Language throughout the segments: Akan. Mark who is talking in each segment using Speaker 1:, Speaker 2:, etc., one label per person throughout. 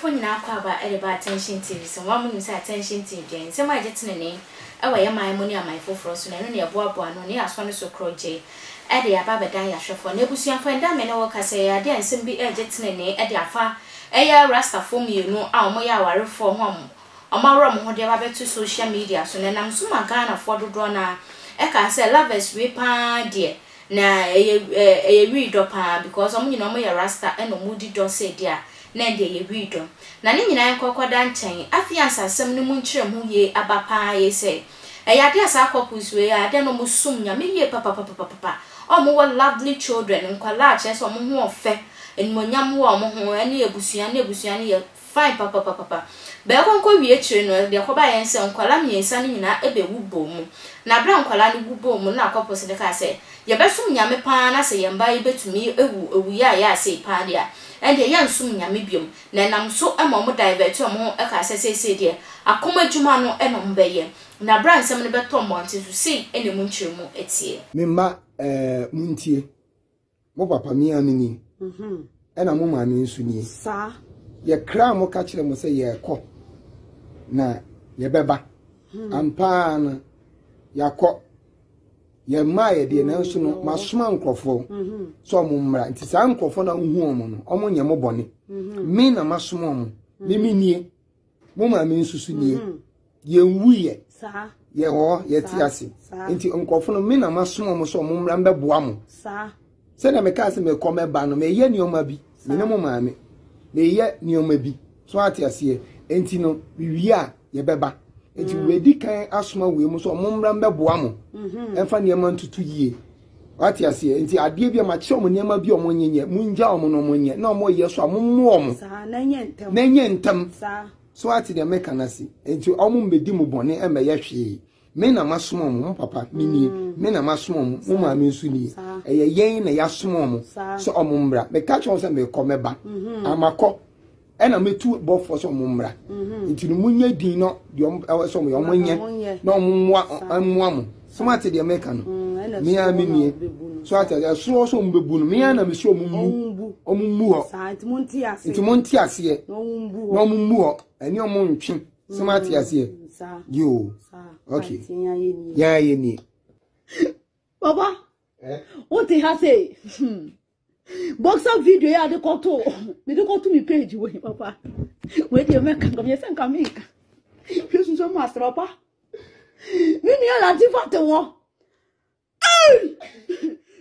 Speaker 1: phone na akwa ba attention TV so one mun say attention TV say my jetene e wa ye my money and my foforo so na no ne boaboa no ne aso no so kroje e de aba bedan ya hwefo na ebusuafo nda me ne wo kase ya de ansem bi jetene ne e de afa e ya rasta form yenu a omo ya warefo ho omawro mo ho de ba beto social media so na nam so maka na fo dodo na e ka say lovers we pa de na e read pa because omo nyina omo ya rasta e no mudi do say dia na de ye read na ne nyina enkokoda nchen afiansa asem no mu nkire mu ye abapa ye say e ya de asa couples we ya de no mu sum nya me ye papa omo wa lovely children nkwala che so omo ho ofe enmonyam wo omo ho ene ebusua ne ye fine papa be konko wie chire no de koba yen se nkwala miensa ne nyina ebe wubo mu na bra nkwala ne wubo mu na couples de ka say ye besum nyame pa na se yemba ye betumi ewu ya say pa dia and the young sum yamibium, Nanam so among divert to more a cassa say dear, a coma jumano and umbaye. Now brand some of the beton wanted to see any munchumo it's here.
Speaker 2: Mimba muntie. Mo papa mi amini. And a mumma means suni. Sa ye cram or catch them say ye co. Na ye beba. Ampan ya co. Ye my dear Nelson, my small crofo. So mumra, it is uncle for no woman, omon your mobony. Mean a masmom, Mimi near. Mumma means to see ye wee, sir. Ye or ye tiasi. Into uncle for no mean a masmom so mumramba buamo. Sir. Send a mecassin may come a ban, may ye near mabi, minimum mammy. May yet near maybe. So I see, Entino, we are ye beba. Eti wedi kan asoma we mu so omumra mbebo amo emfa niema ntutu yie wati ase enti ade bia ma che omo niema bi omo nyenye munja omo no monye na omo ye so amomu omo sa na nye ntam sa so wati de meka na si enti omo mbedi mu bone e me ye hwe me na masoma omo papa mini me na masoma omo mo ma me nsu ni eye yen na ya soma omo so omo mbra me ka che se me komeba amakọ ena metu bofo so mumra nti no munye din no de so mo yomonye na omwa mo smart de make no me a menie so ata so mbebu no me a na me so omummu ho nti monti ase no omummu ho eni omontwe smart ase yo okay ya ye ni baba what he has say boxer video ya de koto me de koto mi page we papa we dey make am ye sen kam ika yesu so master papa mi ni ala ti fate wo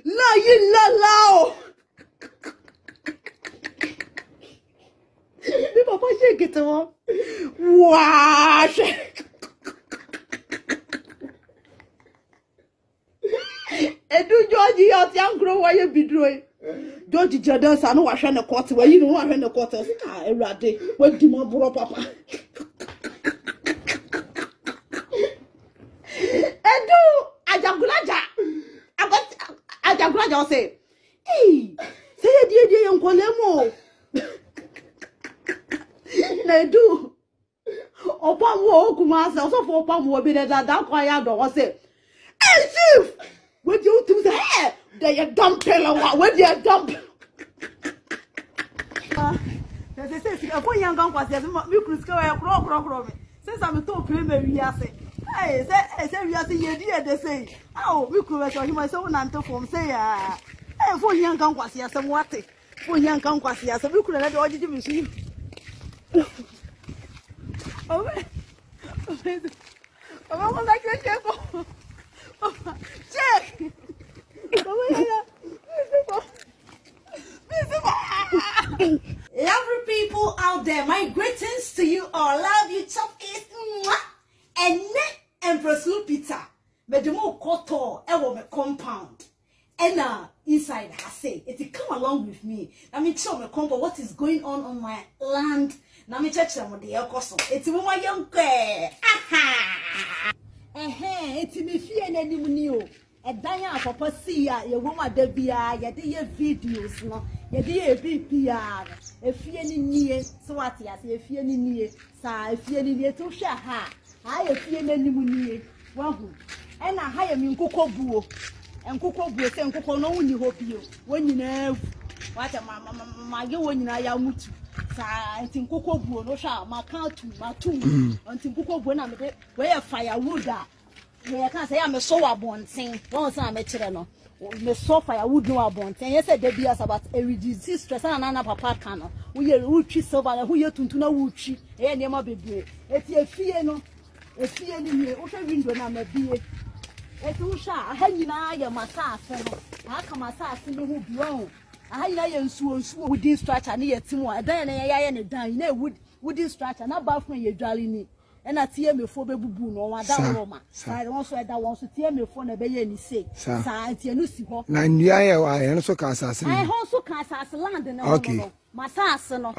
Speaker 2: la yi la lao mi papa shake it wo wa edu George ya ti ankro wa ye bidro George Jordan sa no wa hwe ne court wa yi no wa hwe ne court ah ewrade wa di mo bro papa edu ajagulaja o say say die yenkolemo na edu opa mo okuma sa so fo opa mo bi da kwa ya do o say chief what do you do there? They dump pillow. What they dump? They say, "I put young guns. We could go and crow. Since I'm told we are saying, hey, say we are saying, they say, oh, we could have him myself and to form say, hey, for young guns was here some water. For young guns was here, so we could have ordered the machine. Oh, I like that. Check.
Speaker 3: Lovely people out there, my greetings to you all. Love you, chop it. And net Empress Lupita. But the more koto, ever me compound. And inside I say, it come along with me. Let me tell me compound what is going on my land. Let me check them with the air. It's my young girl.
Speaker 4: It's me fear any money. A danya papa see ya, your woman de bia, ya de videos, no, ya de BPR, a fear near, so what ya say, a fear near, sa, a fear near to share her. I a fear any money, one, and I hire me Coco Boo, and Coco Boo, and Coco no one you hope you, when you know, What my you when ya mutu. Sa ntin kokko buo no hwa ma kan tu ma tu. Ntin kokko buo na me de we firewood a. Me kan say ya me so abonten. Won say me kire no. Me so firewood no abonten. Yes say dey be as about a reduce stress na papa kan no. We twi silver na we tuntu na we twi. E ne ma bebre. Eti efie no. Efie ni me wo hwe window na ma bie. Eti wo hwa aha nyina ya masase no. Aka masase no hu bion. Aha nyina ya nsuo wooden structure na yetim wa dan na ya ne dan na wooden structure na bathroom ye dwale ni. Ena tie mefo bebubu no wa da roma. Sa won so eda won so tie mefo na be ye ni sei. Sa tie no si ho.
Speaker 2: Na nnua ya wa ye no so ka asase ni.
Speaker 4: Ho so ka asase land na ho no. Masase no.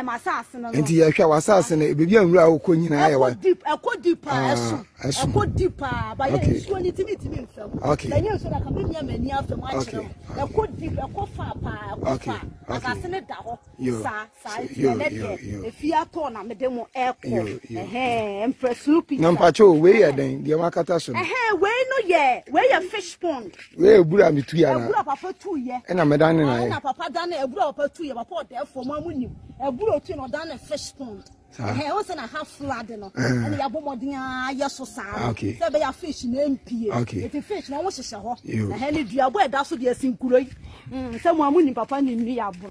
Speaker 4: Masase no.
Speaker 2: Enti ye hwa wasase na bebi anwura akọ nyina ya wa.
Speaker 4: Ekọ deep esu. Ekọ deep ba ye so ni timi mfam. Na ye so da ka be nya mani afam a kire. Ekọ deep ekọ fa pa ekọ fa. Asase ne da ho. Sa ye le de. Efi ato na me de mo ekọ. Empresupi.
Speaker 2: Na mpacho we ya den de makata so.
Speaker 4: We no ye. We ye fish pond.
Speaker 2: We ebura mitu ya na.
Speaker 4: Ebura papa tu ye.
Speaker 2: E na medane na ye.
Speaker 4: Na papa dane ebura papa tu ye papa therefore mamunim eburo tu no dan fish pond o se na half flood no and ya bomodin ya so saa se be ya fish na mpie eti fish na wo hyehye ho na ni dua bo eda so de asinkuro yi se mamunim papa ni nri ya bo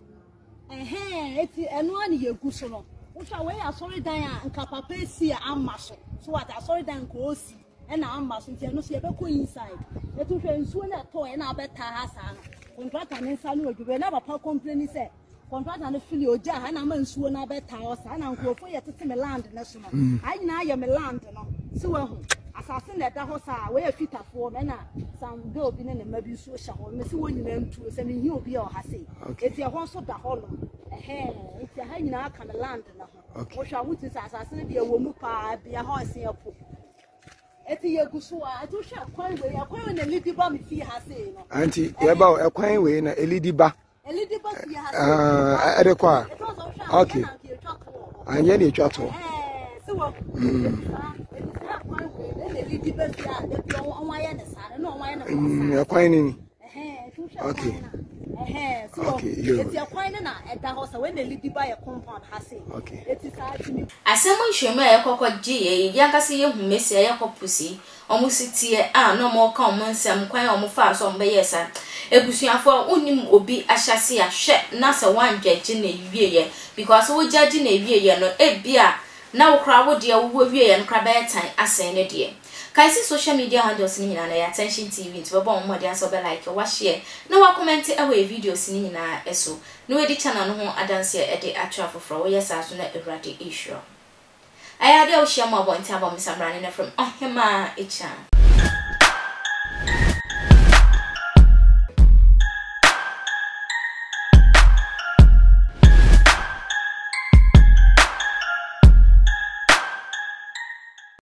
Speaker 4: eti eno ani ye gu so no wo sha we ya sorry dan a nka papa esi amma so what a sorry dan ko osi e na amma so nti eno so ye be ko inside eti hwe nsuo na to e na abeta ha saa no contractor ni nsa no odwe na papa complain say contractor no feel oja ha na mansuo na beta o sa na nkofo ye tete me land na so no ayi na ye me land no se we hu asase na da ho sa we fitafo no na some girl bi ne ma bi so hya ho me se wo nyina ntu se me hi obi a o ha sei eti ho so da ho no eti ha nyina aka me land na ho wo hwa wuti sa asase na bi e wo mu pa bia ho se epo eti ye guso a eti hwa kwan we na lidi ba me fi ha sei no
Speaker 2: anti ye ba ekwan we na elidi ba kwa okay anye ni twa to ekwan ni okay
Speaker 1: asemo nhwemu a yakokọ gye yakase ye humesi a yakopusi omusitie a no mo ka omunsam kwan omufa so mbeyesa ebusuafo unim obi ahyase ahwe na se wangye na ewieye because wo judge na ewieye no ebia na wo kra wo de wo wieye no kra betan asen ne de kai si social media handles ni nyina na ya attention tv nti bebo mo de aso be like wa share na wa comment e videos ni nyina eso na we di channel no ho adanse e de atwa foforo wo yesa so na ewrade issue aya de o share mo abonta abom samrane na from ohema echa